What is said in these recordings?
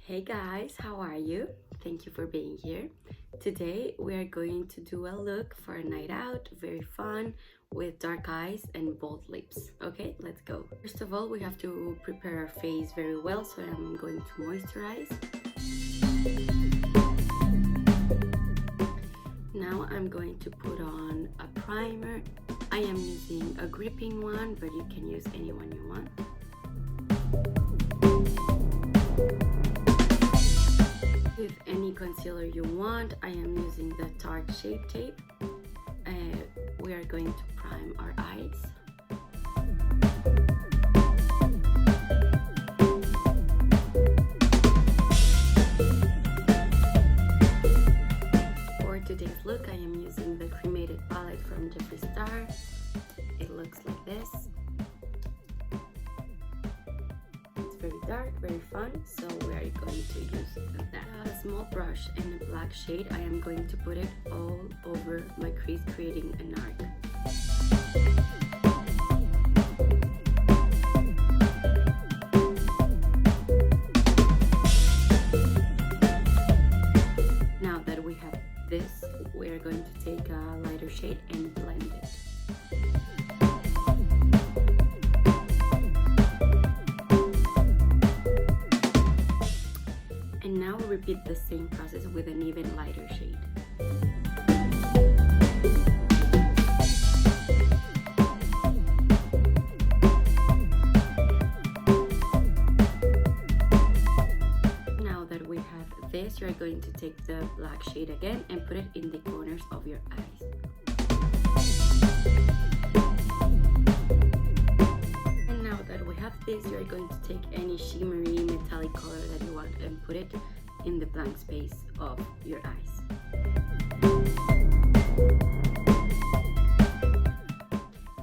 Hey guys, how are you? Thank you for being here. Today we are going to do a look for a night out, very fun, with dark eyes and bold lips. Okay, let's go. First of all, we have to prepare our face very well, so I'm going to moisturize. Now I'm going to put on a primer. I am using a gripping one, but you can use any one you want. With any concealer you want, I am using the Tarte Shape Tape. We are going to prime our eyes. For today's look, I am using the cremated palette from Jeffree Star. It looks like this. Very dark, very fun, so we are going to use that. A small brush and a black shade, I am going to put it all over my crease, creating an arc. Now that we have this, we are going to take a lighter shade and blend it. And now repeat the same process with an even lighter shade. Now that we have this, you're going to take the black shade again and put it in the corners of your eyes. And now that we have this, you're going to take any shimmery metallic color that you want and put it in the blank space of your eyes.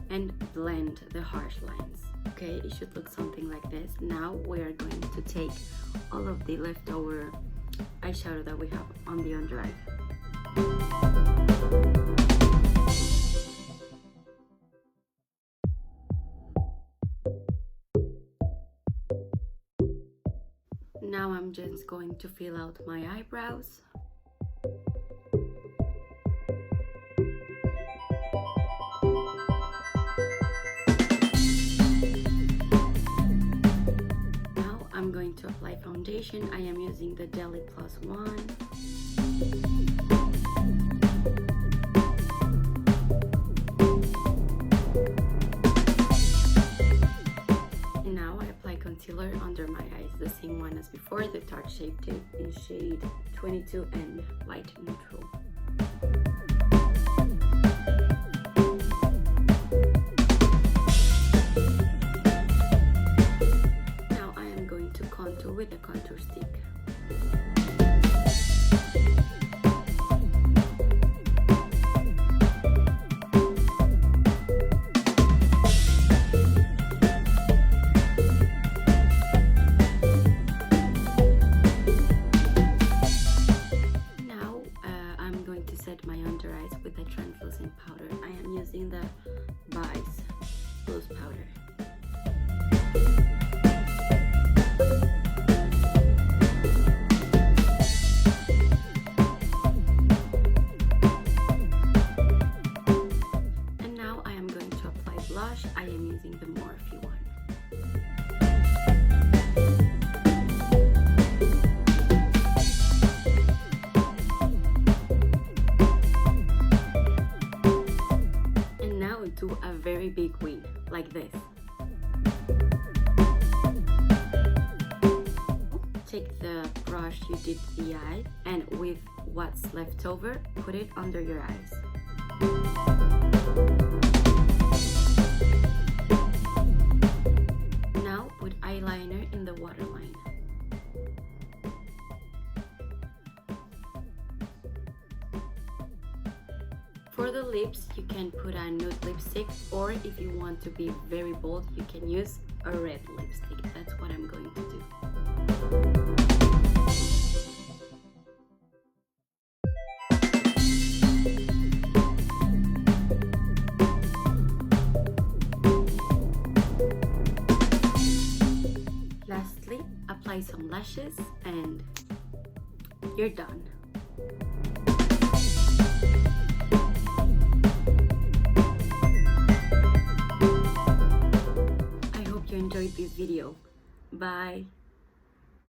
And blend the harsh lines. Okay, it should look something like this. Now we are going to take all of the leftover eyeshadow that we have on the under eye. Now I'm just going to fill out my eyebrows. Now I'm going to apply foundation. I am using the Deli Plus One. Concealer under my eyes, the same one as before, the Tarte Shape Tape in shade 22 and light neutral. Now I am going to contour with a contour stick. My under eyes with a translucent powder. I am using the Vice Loose Powder. And now I am going to apply blush. I am using the Morphe one. Do a very big wing like this. Take the brush you did the eye and with what's left over, put it under your eyes. Now put eyeliner in the waterline. For the lips, you can put a nude lipstick, or if you want to be very bold, you can use a red lipstick. That's what I'm going to do. Lastly, apply some lash lashes, and you're done. I hope you enjoyed this video. Bye.